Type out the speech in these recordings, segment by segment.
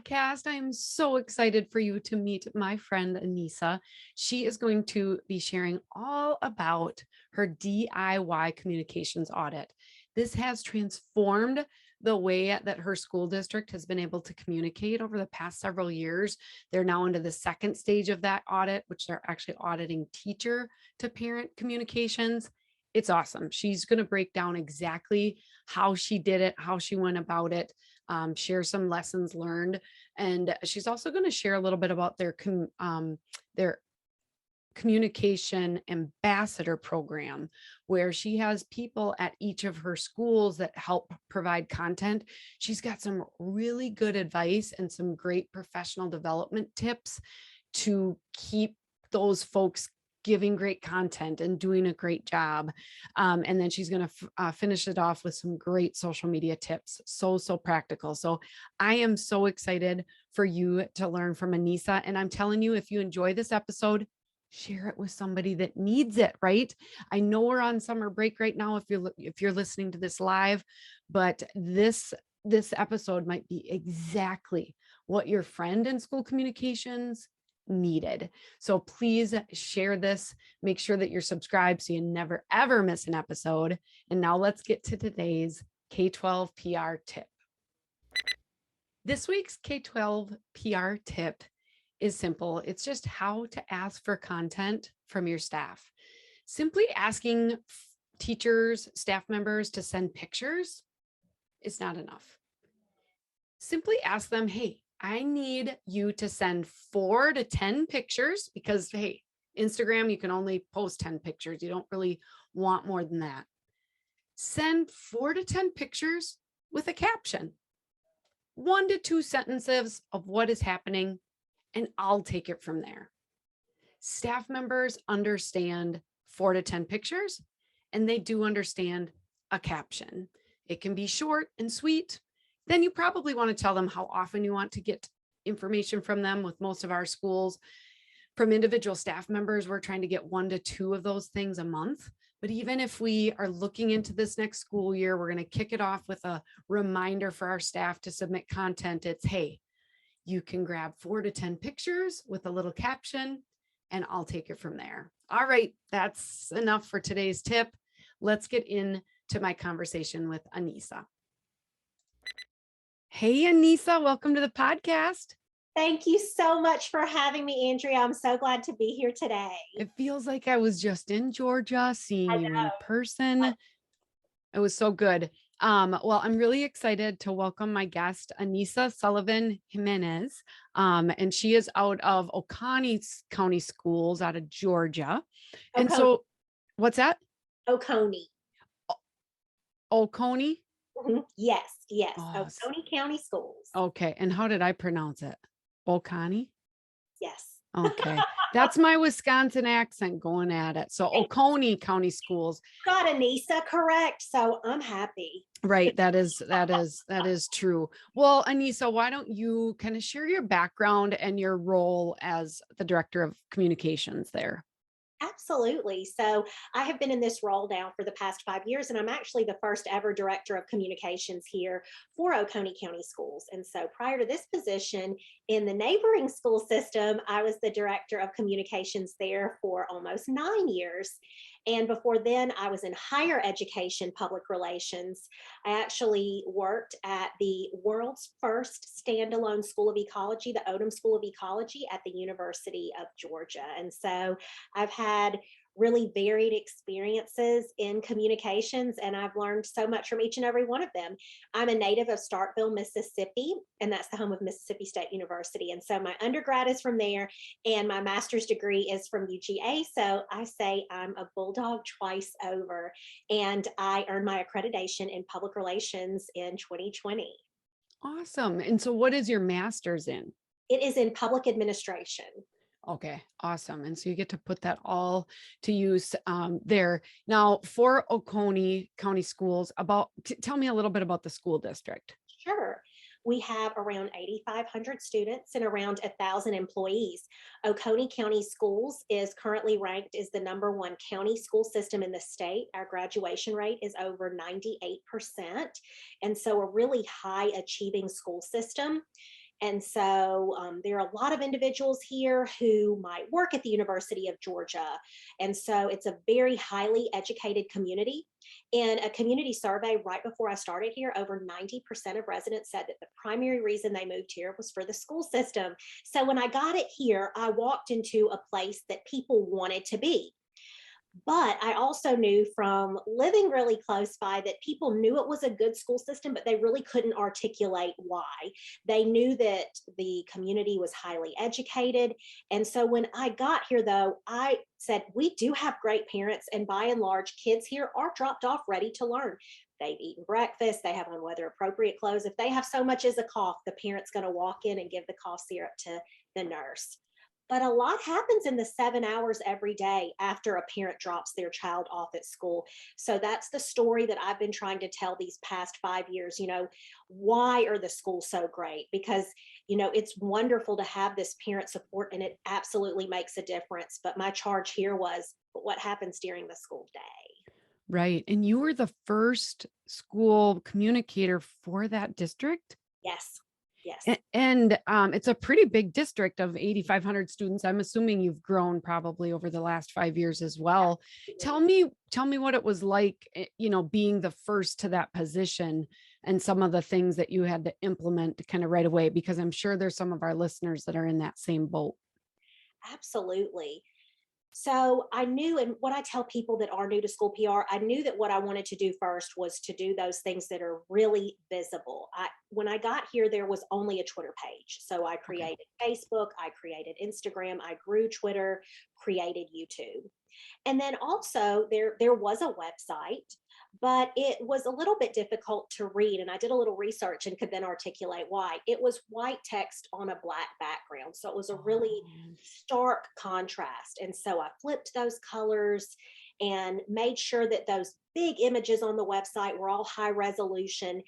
podcast. I am so excited for you to meet my friend Anisa. She is going to be sharing all about her DIY communications audit. This has transformed the way that her school district has been able to communicate over the past several years. They're now into the second stage of that audit, which they're actually auditing teacher to parent communications. It's awesome. She's going to break down exactly how she did it, how she went about it, share some lessons learned. And she's also going to share a little bit about their communication ambassador program, where she has people at each of her schools that help provide content. She's got some really good advice and some great professional development tips to keep those folks giving great content and doing a great job. And then she's going to finish it off with some great social media tips. So practical. So I am so excited for you to learn from Anisa. And I'm telling you, if you enjoy this episode, share it with somebody that needs it, right? I know we're on summer break right now if you're listening to this live, but this episode might be exactly what your friend in school communications needed. So please share this. Make sure that you're subscribed so you never ever miss an episode. And now let's get to today's K-12 PR tip. This week's K-12 PR tip is simple. It's just how to ask for content from your staff. Simply asking teachers, staff members to send pictures is not enough. Simply ask them, hey, I need you to send 4 to 10 pictures because, hey, Instagram, you can only post 10 pictures. You don't really want more than that. Send 4 to 10 pictures with a caption, 1 to 2 sentences of what is happening, and I'll take it from there. Staff members understand 4 to 10 pictures, and they do understand a caption. It can be short and sweet. Then you probably want to tell them how often you want to get information from them. With most of our schools, from individual staff members, we're trying to get 1 to 2 of those things a month. But even if we are looking into this next school year, we're going to kick it off with a reminder for our staff to submit content. It's, hey, you can grab 4 to 10 pictures with a little caption, and I'll take it from there. All right, that's enough for today's tip. Let's get into my conversation with Anisa. Hey, Anisa, welcome to the podcast. Thank you so much for having me, Andrea. I'm so glad to be here today. It feels like I was just in Georgia seeing you in person. It was so good. Well, I'm really excited to welcome my guest, Anisa Sullivan Jimenez. And she is out of Oconee County Schools out of Georgia. And Oconee. so, what's that? Oconee. Oconee? Mm-hmm. Yes. Oh, Oconee County Schools. Okay. And how did I pronounce it? Oconee? Yes. Okay. That's my Wisconsin accent going at it. So Oconee County Schools. Got Anisa correct. So I'm happy. Right. That is true. Well, Anisa, why don't you kind of share your background and your role as the director of communications there? Absolutely. So I have been in this role now for the past 5 years, and I'm actually the first ever director of communications here for Oconee County Schools. And so prior to this position in the neighboring school system, I was the director of communications there for almost 9 years. And before then, I was in higher education public relations. I actually worked at the world's first standalone School of Ecology, the Odom School of Ecology at the University of Georgia. And so I've had really varied experiences in communications, and I've learned so much from each and every one of them. I'm a native of Starkville, Mississippi, and that's the home of Mississippi State University. And so my undergrad is from there, and my master's degree is from UGA. So I say I'm a bulldog twice over, and I earned my accreditation in public relations in 2020. Awesome. And so what is your master's in? It is in public administration. Okay, awesome. And so you get to put that all to use there. Now, for Oconee County Schools, tell me a little bit about the school district. Sure. We have around 8,500 students and around 1,000 employees. Oconee County Schools is currently ranked as the #1 county school system in the state. Our graduation rate is over 98%. And so a really high achieving school system. And so there are a lot of individuals here who might work at the University of Georgia. And so it's a very highly educated community. In a community survey right before I started here, over 90% of residents said that the primary reason they moved here was for the school system. So when I got it here, I walked into a place that people wanted to be. But I also knew from living really close by that people knew it was a good school system, but they really couldn't articulate why. They knew that the community was highly educated. And so when I got here, though, I said, we do have great parents, and by and large, kids here are dropped off ready to learn. They've eaten breakfast, they have on weather appropriate clothes. If they have so much as a cough, the parent's going to walk in and give the cough syrup to the nurse. But a lot happens in the 7 hours every day after a parent drops their child off at school. So that's the story that I've been trying to tell these past 5 years. Why are the schools so great? Because, it's wonderful to have this parent support, and it absolutely makes a difference. But my charge here was what happens during the school day. Right. And you were the first school communicator for that district? Yes. Yes. And it's a pretty big district of 8,500 students. I'm assuming you've grown probably over the last 5 years as well. Tell me what it was like, being the first to that position and some of the things that you had to implement kind of right away, because I'm sure there's some of our listeners that are in that same boat. Absolutely. So I knew, and what I tell people that are new to school PR, I knew that what I wanted to do first was to do those things that are really visible. When I got here, there was only a Twitter page. So I created Facebook, I created Instagram, I grew Twitter, created YouTube. And then also there was a website, but it was a little bit difficult to read. And I did a little research and could then articulate why. It was white text on a black background. So it was a really stark contrast. And so I flipped those colors and made sure that those big images on the website were all high resolution.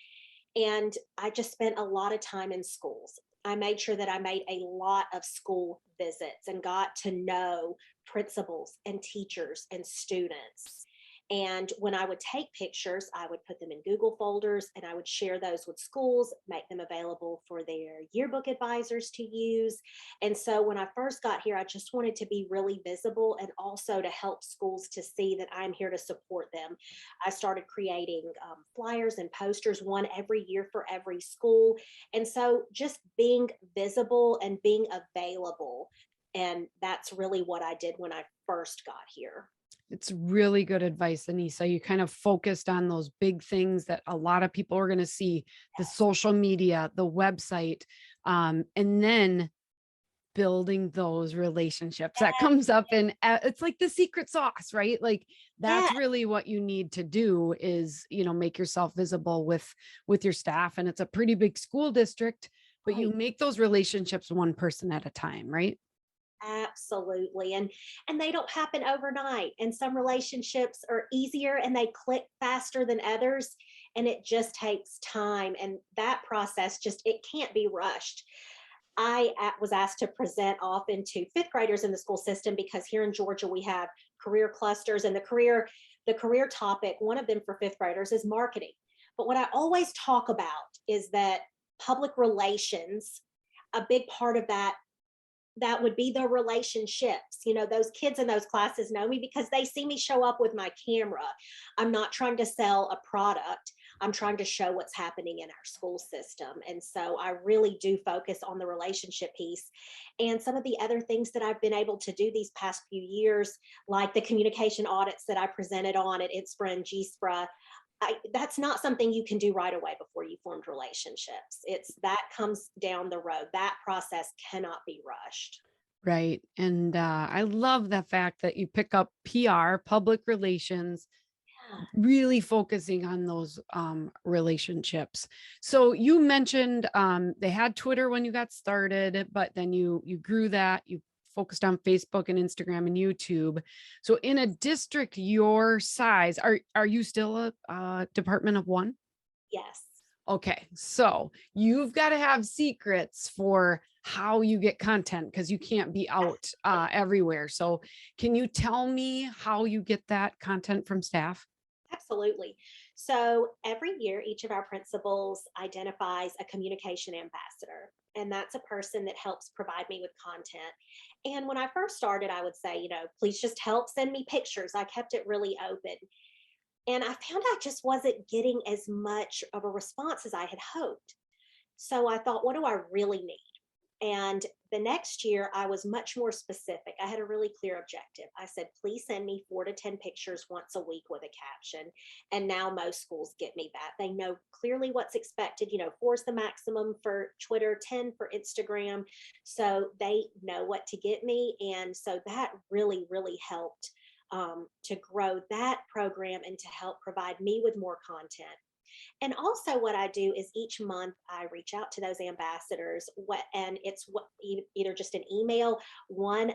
And I just spent a lot of time in schools. I made sure that I made a lot of school visits and got to know principals and teachers and students. And when I would take pictures, I would put them in Google folders and I would share those with schools, make them available for their yearbook advisors to use. And so when I first got here, I just wanted to be really visible and also to help schools to see that I'm here to support them. I started creating flyers and posters, one every year for every school. And so just being visible and being available. And that's really what I did when I first got here. It's really good advice, Anisa. You kind of focused on those big things that a lot of people are going to see: the social media, the website, and then building those relationships. That comes up in, it's like the secret sauce, right? Like that's Yeah. really what you need to do is, make yourself visible with your staff. And it's a pretty big school district, but you Right. make those relationships one person at a time, right? Absolutely. And they don't happen overnight. And some relationships are easier and they click faster than others. And it just takes time. And that process it can't be rushed. Was asked to present often to fifth graders in the school system because here in Georgia we have career clusters, and the career topic, one of them for fifth graders is marketing. But what I always talk about is that public relations, a big part of that would be the relationships. Those kids in those classes know me because they see me show up with my camera. I'm not trying to sell a product. I'm trying to show what's happening in our school system. And so I really do focus on the relationship piece. And some of the other things that I've been able to do these past few years, like the communication audits that I presented on at ITSPRA and GSPRA, that's not something you can do right away before you formed relationships. That comes down the road. That process cannot be rushed. Right. And I love the fact that you pick up PR, public relations, Yeah. really focusing on those relationships. So you mentioned they had Twitter when you got started, but then you grew that. You focused on Facebook and Instagram and YouTube. So in a district your size, are you still a department of one? Yes. Okay, so you've got to have secrets for how you get content because you can't be out everywhere. So can you tell me how you get that content from staff? Absolutely. So every year, each of our principals identifies a communication ambassador. And that's a person that helps provide me with content. And when I first started, I would say, please just help send me pictures. I kept it really open. And I found I just wasn't getting as much of a response as I had hoped. So I thought, what do I really need? And the next year, I was much more specific. I had a really clear objective. I said, please send me 4 to 10 pictures once a week with a caption. And now most schools get me that. They know clearly what's expected. 4 is the maximum for Twitter, 10 for Instagram. So they know what to get me. And so that really, really helped to grow that program and to help provide me with more content. And also, what I do is each month I reach out to those ambassadors. And it's either just an email. One,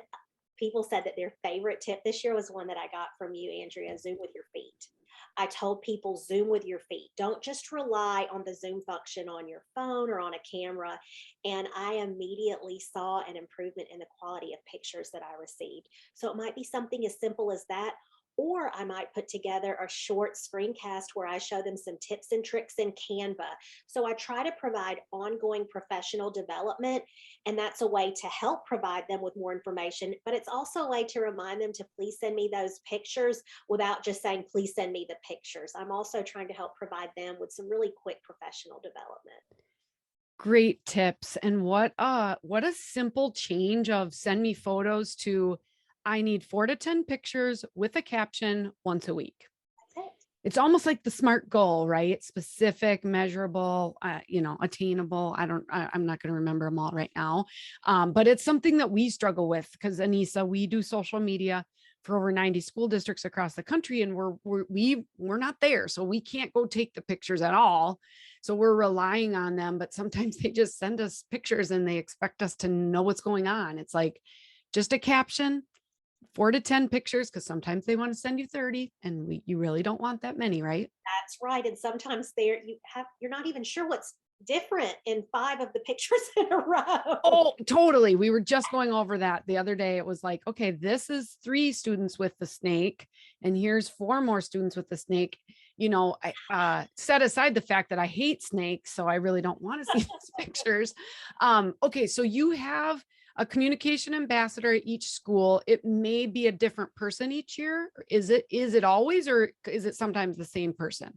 people said that their favorite tip this year was one that I got from you, Andrea: Zoom with your feet. I told people, Zoom with your feet. Don't just rely on the Zoom function on your phone or on a camera. And I immediately saw an improvement in the quality of pictures that I received. So it might be something as simple as that. Or I might put together a short screencast where I show them some tips and tricks in Canva. So I try to provide ongoing professional development, and that's a way to help provide them with more information. But it's also a way to remind them to please send me those pictures without just saying, please send me the pictures. I'm also trying to help provide them with some really quick professional development. Great tips. And what a simple change of send me photos to I need 4 to 10 pictures with a caption once a week. That's it. It's almost like the SMART goal, right? Specific, measurable, attainable. I'm not going to remember them all right now. But it's something that we struggle with because Anisa, we do social media for over 90 school districts across the country, and we're not there. So we can't go take the pictures at all. So we're relying on them, but sometimes they just send us pictures and they expect us to know what's going on. It's like just a caption, 4 to 10 pictures, because sometimes they want to send you 30 and you really don't want that many, right? That's right. And sometimes you're not even sure what's different in 5 of the pictures in a row. Oh, totally. We were just going over that the other day. It was like, okay, this is 3 students with the snake, and here's 4 more students with the snake. I set aside the fact that I hate snakes, so I really don't want to see those pictures. Okay, so you have a communication ambassador at each school. It may be a different person each year. Is it always, or is it sometimes the same person?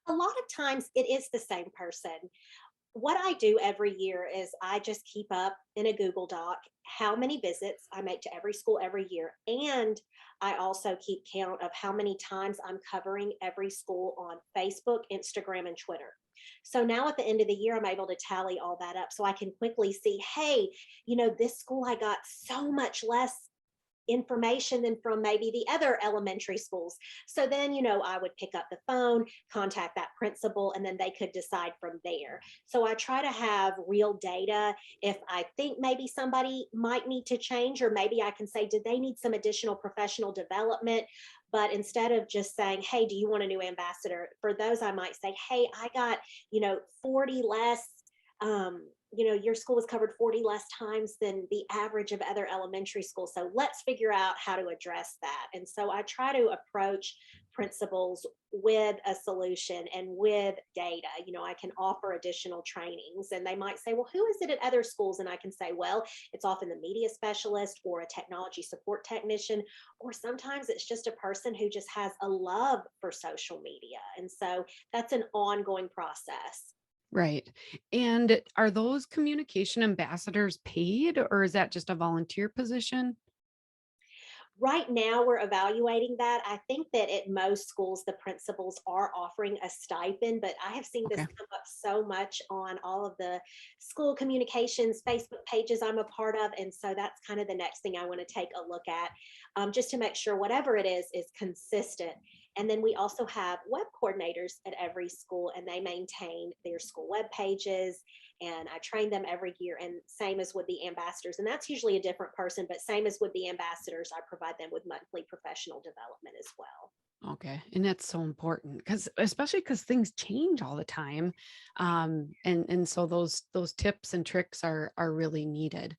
A lot of times it is the same person. What I do every year is I just keep up in a Google Doc how many visits I make to every school every year. And I also keep count of how many times I'm covering every school on Facebook, Instagram, and Twitter. So now at the end of the year, I'm able to tally all that up so I can quickly see, hey, this school I got so much less information than from maybe the other elementary schools. So then, I would pick up the phone, contact that principal, and then they could decide from there. So I try to have real data. If I think maybe somebody might need to change, or maybe I can say, did they need some additional professional development? But instead of just saying, hey, do you want a new ambassador? For those, I might say, hey, I got, 40 less your school was covered 40 less times than the average of other elementary schools. So let's figure out how to address that. And so I try to approach principals with a solution and with data. I can offer additional trainings, and they might say, well, who is it at other schools? And I can say, well, it's often the media specialist or a technology support technician, or sometimes it's just a person who just has a love for social media. And so that's an ongoing process. Right. And are those communication ambassadors paid, or is that just a volunteer position? Right now, we're evaluating that. I think that at most schools, the principals are offering a stipend, but I have seen this Okay. come up so much on all of the school communications Facebook pages I'm a part of. And so that's kind of the next thing I want to take a look at, just to make sure whatever it is consistent. And then we also have web coordinators at every school, and they maintain their school web pages. And I train them every year, and same as with the ambassadors. And that's usually a different person, but same as with the ambassadors, I provide them with monthly professional development as well. Okay. And that's so important because especially because things change all the time. And so those tips and tricks are really needed.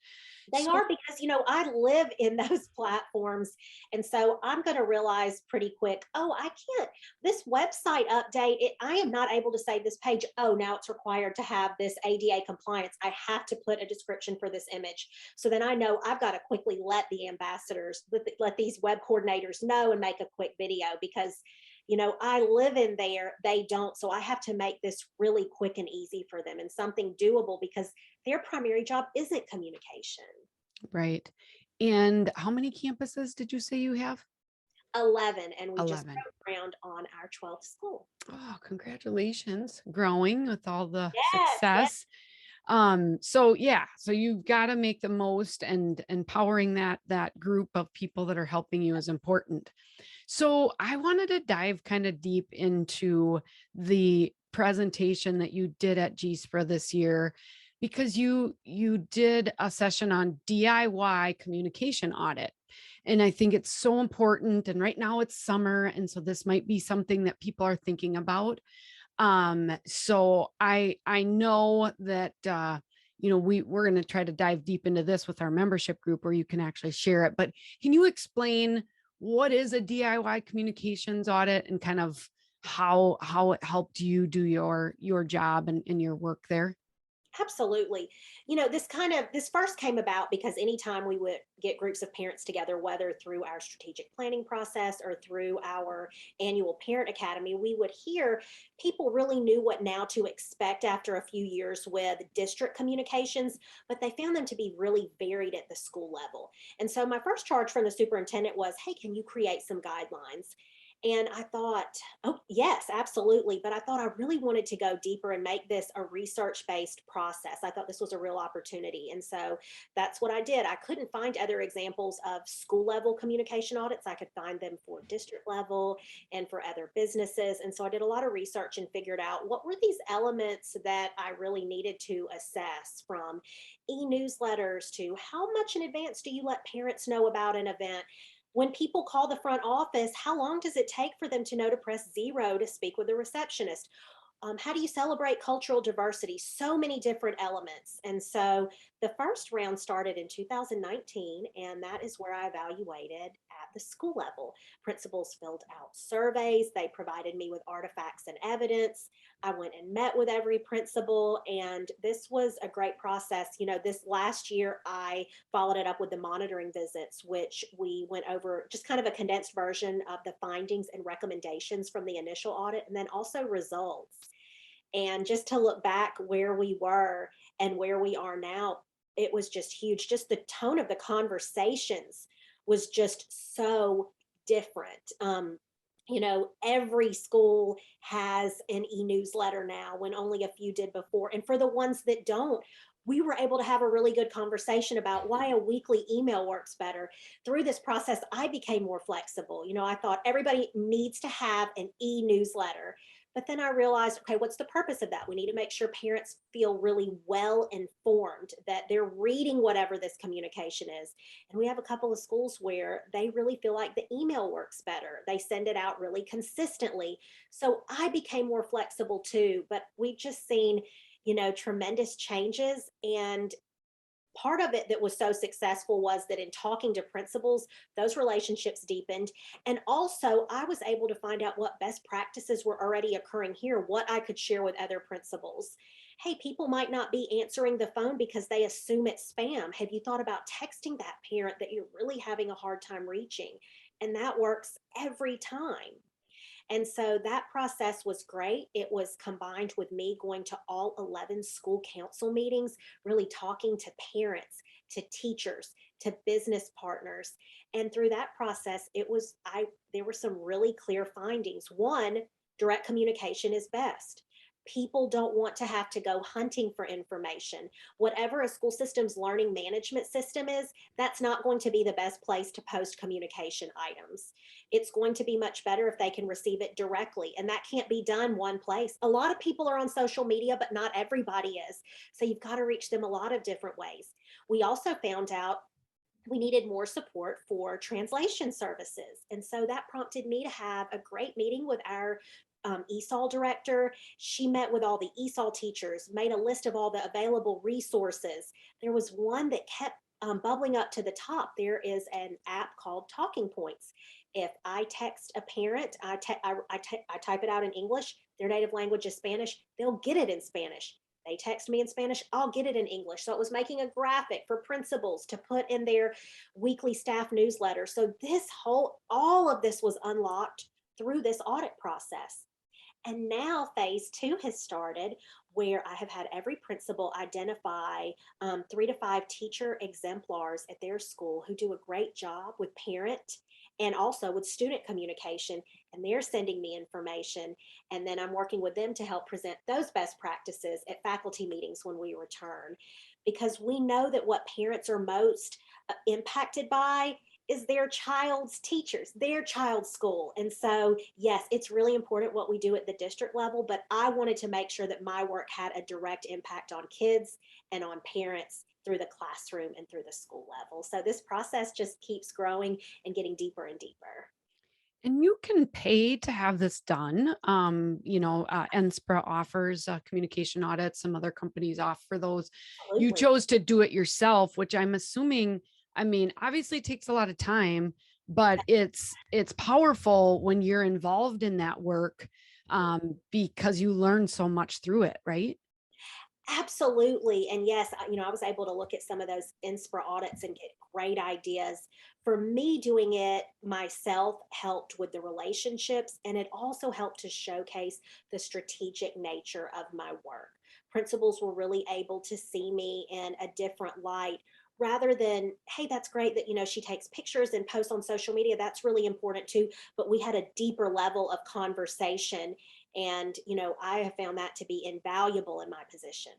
They So are because, I live in those platforms. And so I'm going to realize pretty quick, oh, I can't, this website update, I am not able to say this page, oh, now it's required to have this ADA compliance. I have to put a description for this image. So then I know I've got to quickly let the ambassadors, let these web coordinators know and make a quick video because I live in there, they don't. So I have to make this really quick and easy for them and something doable because their primary job isn't communication. right. And how many campuses did you say you have? 11, and we just 11. broke ground on our 12th school. Oh, congratulations. Growing with all the Yes, yes, success. So yeah, so you've got to make the most, and empowering that group of people that are helping you is important. So I wanted to dive kind of deep into the presentation that you did at GSPRA this year, because you did a session on DIY communication audit. And I think it's so important. And right now it's summer. And so this might be something that people are thinking about. So I know that we're going to try to dive deep into this with our membership group where you can actually share it. But can you explain what is a DIY communications audit and kind of how it helped you do your job and your work there? absolutely. This first came about because anytime we would get groups of parents together, whether through our strategic planning process or through our annual parent academy, we would hear people really knew what now to expect after a few years with district communications, but they found them to be really varied at the school level. And so my first charge from the superintendent was, hey, can you create some guidelines? And I thought, oh, yes, absolutely. But I thought I really wanted to go deeper and make this a research based process. I thought this was a real opportunity. And so that's what I did. I couldn't find other examples of school level communication audits. I could find them for district level and for other businesses. And so I did a lot of research and figured out what were these elements that I really needed to assess, from e-newsletters to how much in advance do you let parents know about an event? When people call the front office, how long does it take for them to know to press 0 to speak with the receptionist? How do you celebrate cultural diversity? So many different elements. And so the first round started in 2019, and that is where I evaluated at the school level. Principals filled out surveys, they provided me with artifacts and evidence. I went and met with every principal, and this was a great process. This last year, I followed it up with the monitoring visits, which we went over just kind of a condensed version of the findings and recommendations from the initial audit, and then also results. And just to look back where we were and where we are now, it was just huge. Just the tone of the conversations was just so different. Every school has an e-newsletter now when only a few did before. And for the ones that don't, we were able to have a really good conversation about why a weekly email works better. Through this process, I became more flexible. I thought everybody needs to have an e-newsletter. But then I realized, okay, what's the purpose of that? We need to make sure parents feel really well informed, that they're reading whatever this communication is. And we have a couple of schools where they really feel like the email works better. They send it out really consistently. So I became more flexible too, but we've just seen, tremendous changes. And part of it that was so successful was that in talking to principals, those relationships deepened. And also, I was able to find out what best practices were already occurring here, what I could share with other principals. Hey, people might not be answering the phone because they assume it's spam. Have you thought about texting that parent that you're really having a hard time reaching? And that works every time. And so that process was great. It was combined with me going to all 11 school council meetings, really talking to parents, to teachers, to business partners. And through that process, there were some really clear findings. One, direct communication is best. People don't want to have to go hunting for information. Whatever a school system's learning management system is, that's not going to be the best place to post communication items. It's going to be much better if they can receive it directly. And that can't be done one place. A lot of people are on social media, but not everybody is. So you've got to reach them a lot of different ways. We also found out we needed more support for translation services. And so that prompted me to have a great meeting with our ESOL director. She met with all the ESOL teachers, made a list of all the available resources. There was one that kept bubbling up to the top, there is an app called Talking Points. If I text a parent, I type it out in English, their native language is Spanish, they'll get it in Spanish. They text me in Spanish, I'll get it in English. So it was making a graphic for principals to put in their weekly staff newsletter. So all of this was unlocked through this audit process. And now phase two has started, where I have had every principal identify 3 to 5 teacher exemplars at their school who do a great job with parent and also with student communication. And they're sending me information. And then I'm working with them to help present those best practices at faculty meetings when we return. Because we know that what parents are most impacted by is their child's teachers, their child's school. And so, yes, it's really important what we do at the district level, but I wanted to make sure that my work had a direct impact on kids and on parents through the classroom and through the school level. So this process just keeps growing and getting deeper and deeper. And you can pay to have this done. NSPRA offers communication audits. Some other companies offer those. You Absolutely. chose to do it yourself, which I'm assuming, I mean, obviously it takes a lot of time, but it's powerful when you're involved in that work, because you learn so much through it, right? Absolutely. And yes, I was able to look at some of those NSPRA audits and get great ideas. For me, doing it myself helped with the relationships, and it also helped to showcase the strategic nature of my work. Principals were really able to see me in a different light rather than, hey, that's great that, she takes pictures and posts on social media. That's really important too. But we had a deeper level of conversation, and, I have found that to be invaluable in my position.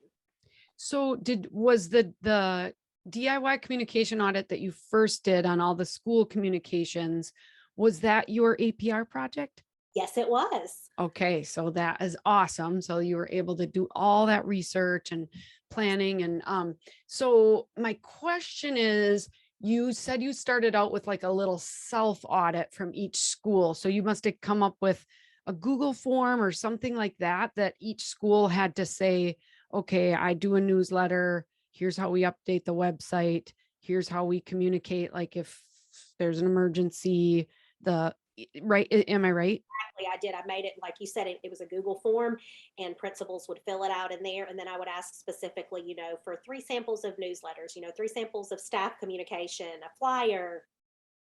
So was the DIY communication audit that you first did on all the school communications, was that your APR project? Yes, it was. Okay, so that is awesome. So you were able to do all that research and planning. And so my question is, you said you started out with like a little self audit from each school. So you must have come up with a Google form or something like that, that each school had to say, okay, I do a newsletter. Here's how we update the website. Here's how we communicate. Like if there's an emergency, right? Am I right? Exactly, I did. I made it, like you said, it was a Google form, and principals would fill it out in there. And then I would ask specifically, for 3 samples of newsletters, 3 samples of staff communication, a flyer.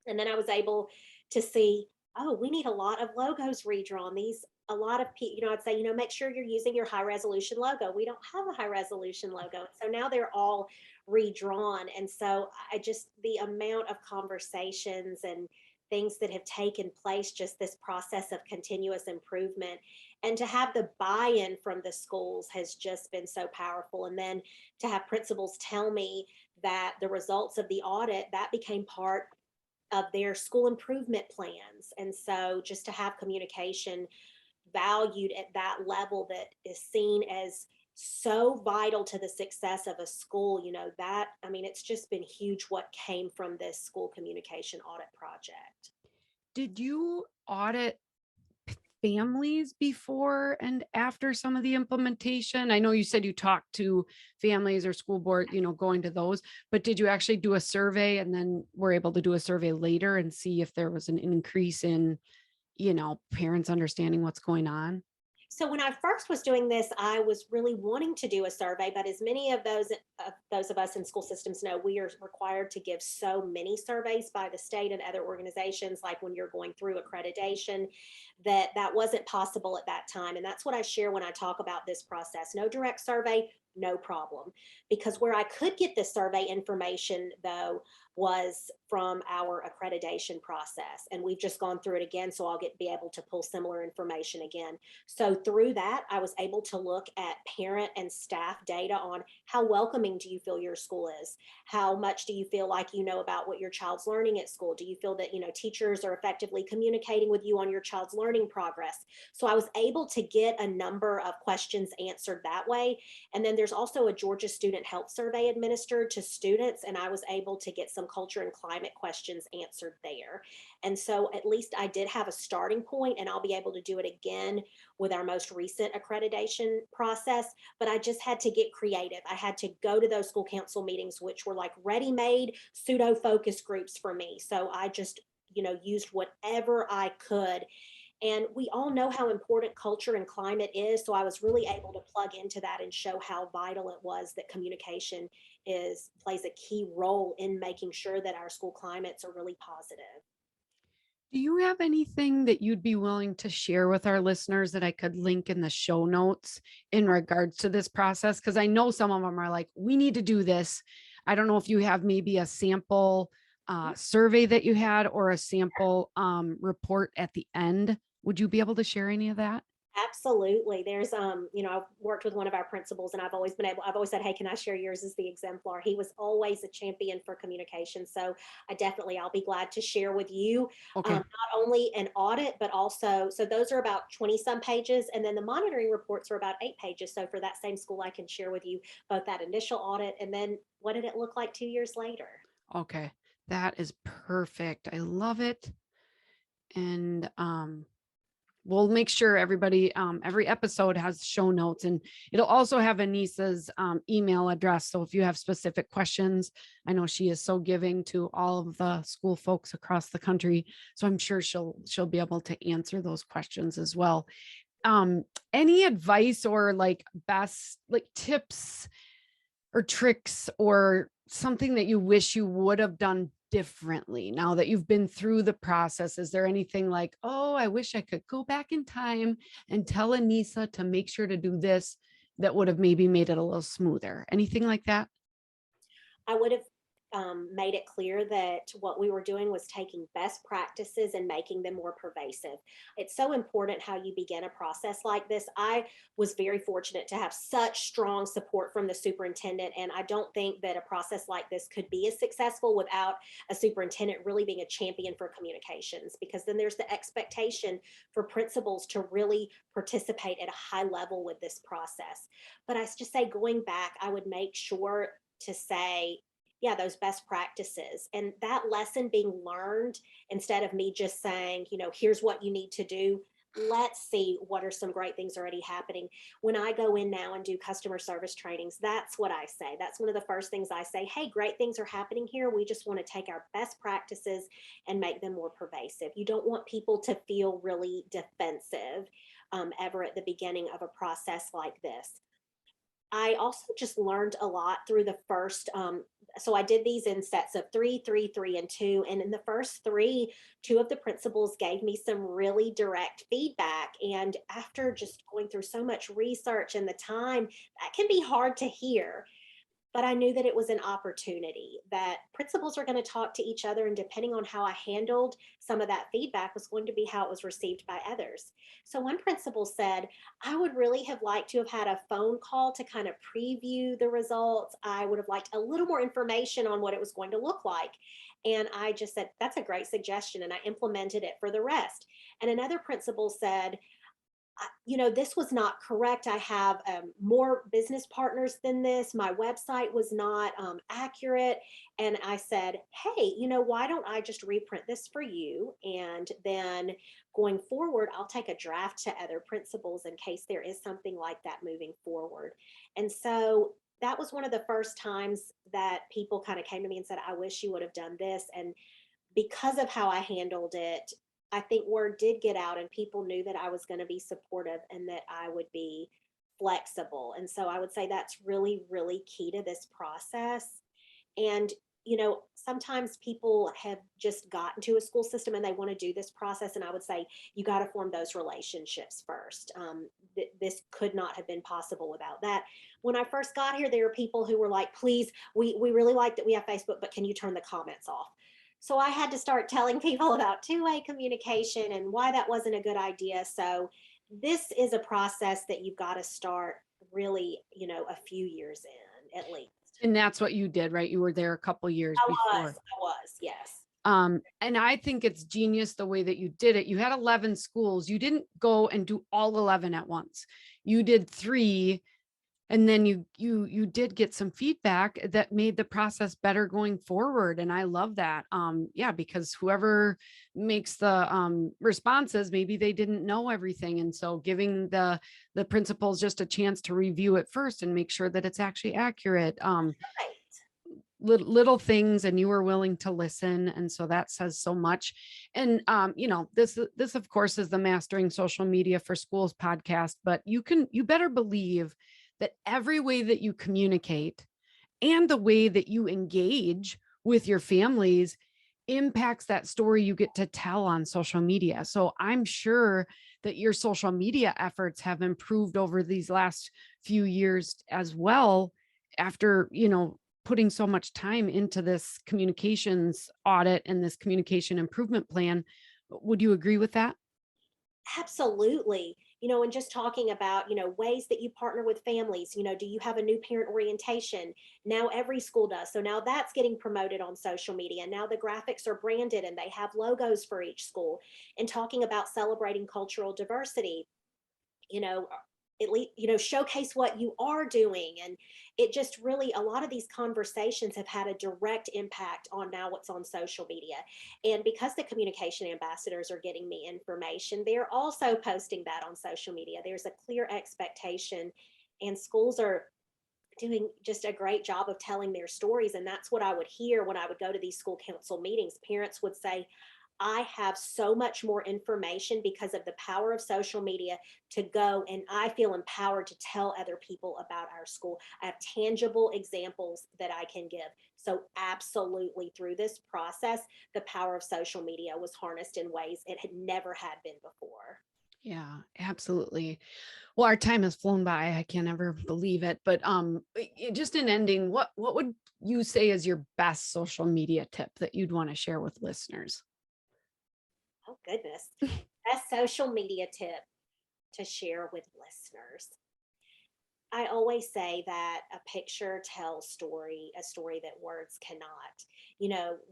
And then I was able to see, oh, we need a lot of logos redrawn. A lot of people, I'd say, make sure you're using your high resolution logo. We don't have a high resolution logo. So now they're all redrawn. And so the amount of conversations and things that have taken place, just this process of continuous improvement, and to have the buy-in from the schools has just been so powerful. And then to have principals tell me that the results of the audit, that became part of their school improvement plans. And so just to have communication valued at that level that is seen as so vital to the success of a school, it's just been huge what came from this school communication audit project. Did you audit families before and after some of the implementation? I know you said you talked to families or school board, going to those, but did you actually do a survey and then were able to do a survey later and see if there was an increase in, parents understanding what's going on? So when I first was doing this, I was really wanting to do a survey, but as many of those of us in school systems know, we are required to give so many surveys by the state and other organizations, like when you're going through accreditation, that wasn't possible at that time. And that's what I share when I talk about this process. No direct survey, no problem. Because where I could get the survey information, though, was from our accreditation process. And we've just gone through it again, so I'll be able to pull similar information again. So through that, I was able to look at parent and staff data on how welcoming do you feel your school is? How much do you feel like you know about what your child's learning at school? Do you feel that, teachers are effectively communicating with you on your child's learning progress? So I was able to get a number of questions answered that way. And then there's also a Georgia Student Health Survey administered to students, and I was able to get some some culture and climate questions answered there. And so at least I did have a starting point, and I'll be able to do it again with our most recent accreditation process. But I just had to get creative. I had to go to those school council meetings, which were like ready-made pseudo focus groups for me. So I just, used whatever I could. And we all know how important culture and climate is. So I was really able to plug into that and show how vital it was that communication plays a key role in making sure that our school climates are really positive. Do you have anything that you'd be willing to share with our listeners that I could link in the show notes in regards to this process? Because I know some of them are like, we need to do this. I don't know if you have maybe a sample survey that you had or a sample report at the end. Would you be able to share any of that? Absolutely. There's, I've worked with one of our principals, and I've always said, hey, can I share yours as the exemplar? He was always a champion for communication. So I'll be glad to share with you, Okay. not only an audit, but also, so those are about 20 some pages. And then the monitoring reports are about 8 pages. So for that same school, I can share with you both that initial audit and then what did it look like 2 years later? Okay. That is perfect. I love it. And we'll make sure everybody, every episode has show notes, and it'll also have Anisa's email address. So if you have specific questions, I know she is so giving to all of the school folks across the country. So I'm sure she'll be able to answer those questions as well. Any advice or like best like tips or tricks or something that you wish you would have done differently now that you've been through the process? Is there anything like, oh, I wish I could go back in time and tell Anisa to make sure to do this that would have maybe made it a little smoother? Anything like that? I would have made it clear that what we were doing was taking best practices and making them more pervasive. It's so important how you begin a process like this. I was very fortunate to have such strong support from the superintendent, and I don't think that a process like this could be as successful without a superintendent really being a champion for communications, because then there's the expectation for principals to really participate at a high level with this process. But I just say, going back, I would make sure to say, yeah, those best practices and that lesson being learned, instead of me just saying, here's what you need to do. Let's see what are some great things already happening. When I go in now and do customer service trainings, that's what I say. That's one of the first things I say. Hey, great things are happening here. We just want to take our best practices and make them more pervasive. You don't want people to feel really defensive ever at the beginning of a process like this. I also just learned a lot through the first. So I did these in sets of 3, 3, 3, and 2. And in the first 3, 2 of the principals gave me some really direct feedback. And after just going through so much research and the time, that can be hard to hear. But I knew that it was an opportunity, that principals are going to talk to each other, and depending on how I handled some of that feedback was going to be how it was received by others. So one principal said, I would really have liked to have had a phone call to kind of preview the results. I would have liked a little more information on what it was going to look like. And I just said, that's a great suggestion. And I implemented it for the rest. And another principal said, this was not correct. I have more business partners than this. My website was not accurate. And I said, hey, why don't I just reprint this for you? And then going forward, I'll take a draft to other principals in case there is something like that moving forward. And so that was one of the first times that people kind of came to me and said, I wish you would have done this. And because of how I handled it, I think word did get out and people knew that I was going to be supportive and that I would be flexible. And so I would say that's really, really key to this process. And, sometimes people have just gotten to a school system and they want to do this process. And I would say you got to form those relationships first. This could not have been possible without that. When I first got here, there were people who were like, please, we really like that we have Facebook, but can you turn the comments off? So I had to start telling people about two-way communication and why that wasn't a good idea. So this is a process that you've got to start really, a few years in at least. And that's what you did, right? You were there a couple years before. I was, yes. And I think it's genius the way that you did it. You had 11 schools. You didn't go and do all 11 at once. You did 3 And then you did get some feedback that made the process better going forward. And I love that. Yeah, because whoever makes the responses, maybe they didn't know everything. And so giving the principals just a chance to review it first and make sure that it's actually accurate. Right. Little things, and you were willing to listen, and so that says so much. And this of course is the Mastering Social Media for Schools podcast, but you better believe that every way that you communicate and the way that you engage with your families impacts that story you get to tell on social media. So I'm sure that your social media efforts have improved over these last few years as well, after, putting so much time into this communications audit and this communication improvement plan. Would you agree with that? Absolutely. And just talking about, ways that you partner with families, do you have a new parent orientation? Now every school does. So now that's getting promoted on social media. Now the graphics are branded and they have logos for each school. And talking about celebrating cultural diversity, you know, at least, showcase what you are doing. And it just really, a lot of these conversations have had a direct impact on now what's on social media. And because the communication ambassadors are getting me information, they're also posting that on social media. There's a clear expectation, and schools are doing just a great job of telling their stories. And that's what I would hear when I would go to these school council meetings. Parents would say, I have so much more information because of the power of social media to go, and I feel empowered to tell other people about our school. I have tangible examples that I can give. So, absolutely, through this process, the power of social media was harnessed in ways it had never had been before. Yeah, absolutely. Well, our time has flown by. I can't ever believe it. But just in ending, what would you say is your best social media tip that you'd want to share with listeners? Oh, goodness. Best social media tip to share with listeners. I always say that a picture tells a story that words cannot.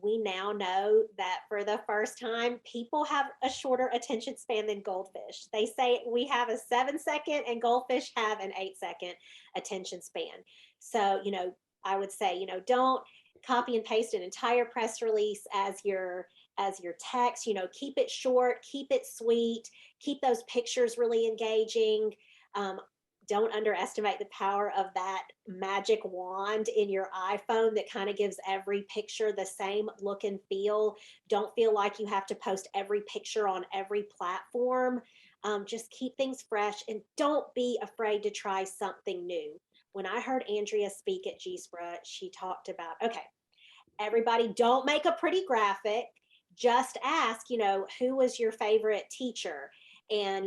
We now know that for the first time, people have a shorter attention span than goldfish. They say we have a 7 second and goldfish have an 8 second attention span. So, I would say, don't copy and paste an entire press release as your text. Keep it short, keep it sweet, keep those pictures really engaging. um, don't underestimate the power of that magic wand in your iPhone that kind of gives every picture the same look and feel. Don't feel like you have to post every picture on every platform. Just keep things fresh, and don't be afraid to try something new. When I heard Andrea speak at GSPRA, she talked about, okay, everybody, don't make a pretty graphic. Just ask, who was your favorite teacher? And,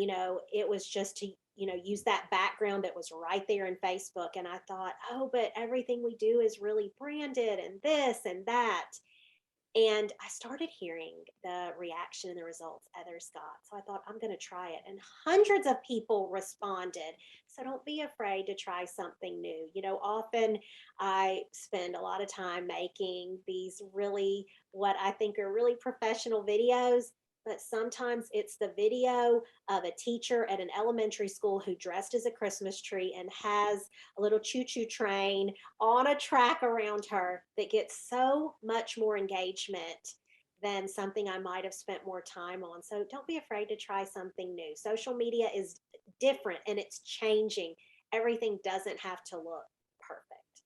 it was just to, use that background that was right there in Facebook. And I thought, oh, but everything we do is really branded and this and that. And I started hearing the reaction and the results others got. So I thought, I'm going to try it. And hundreds of people responded. So don't be afraid to try something new. Often I spend a lot of time making these really, what I think are really professional videos. But sometimes it's the video of a teacher at an elementary school who dressed as a Christmas tree and has a little choo choo train on a track around her that gets so much more engagement than something I might have spent more time on. So don't be afraid to try something new. Social media is different and it's changing. Everything doesn't have to look perfect.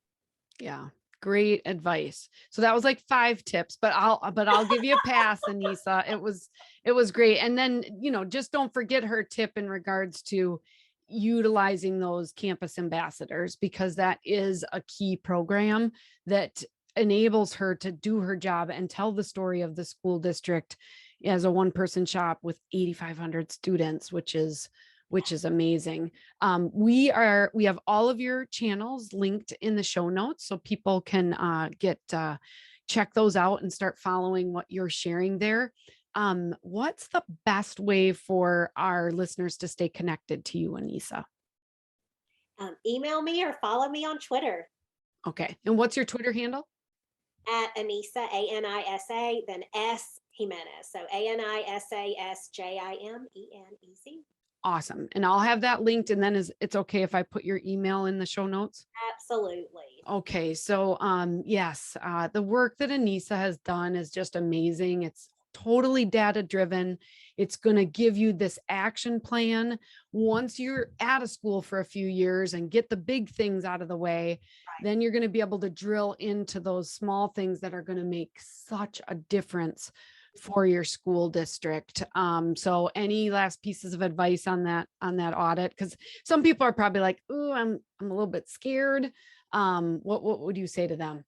Yeah. Great advice. So that was like 5 tips, but I'll give you a pass, Anisa. It was great. And then, just don't forget her tip in regards to utilizing those campus ambassadors, because that is a key program that enables her to do her job and tell the story of the school district as a one-person shop with 8,500 students, which is amazing. We have all of your channels linked in the show notes, so people can check those out and start following what you're sharing there. What's the best way for our listeners to stay connected to you, Anisa? Email me or follow me on Twitter Okay. And what's your Twitter handle? at Anisa, Anisa, then S Jimenez. So Anisasjimenez. Awesome. And I'll have that linked. And then it's okay if I put your email in the show notes? Absolutely. Okay. So, yes, the work that Anisa has done is just amazing. It's totally data driven. It's going to give you this action plan once you're at a school for a few years and get the big things out of the way. Then you're going to be able to drill into those small things that are going to make such a difference for your school district. So any last pieces of advice on that audit? Because some people are probably like, oh, I'm a little bit scared. What would you say to them?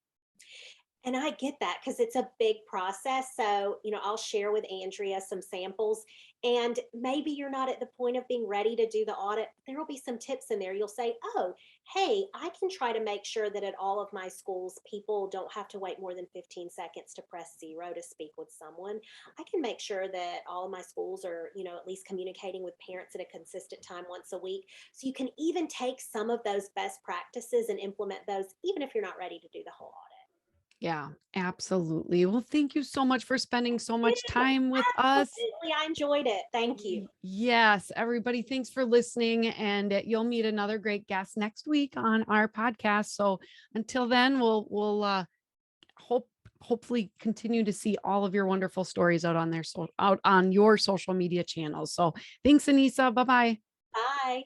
And I get that because it's a big process. So, I'll share with Andrea some samples. And maybe you're not at the point of being ready to do the audit. There will be some tips in there. You'll say, oh, hey, I can try to make sure that at all of my schools, people don't have to wait more than 15 seconds to press zero to speak with someone. I can make sure that all of my schools are, at least communicating with parents at a consistent time once a week. So you can even take some of those best practices and implement those, even if you're not ready to do the whole audit. Yeah, absolutely. Well, thank you so much for spending so much You. time with us. Absolutely. I enjoyed it. Thank you. Yes, everybody, thanks for listening. And you'll meet another great guest next week on our podcast. So until then, we'll hopefully continue to see all of your wonderful stories out on your social media channels. So thanks, Anisa. Bye-bye. Bye.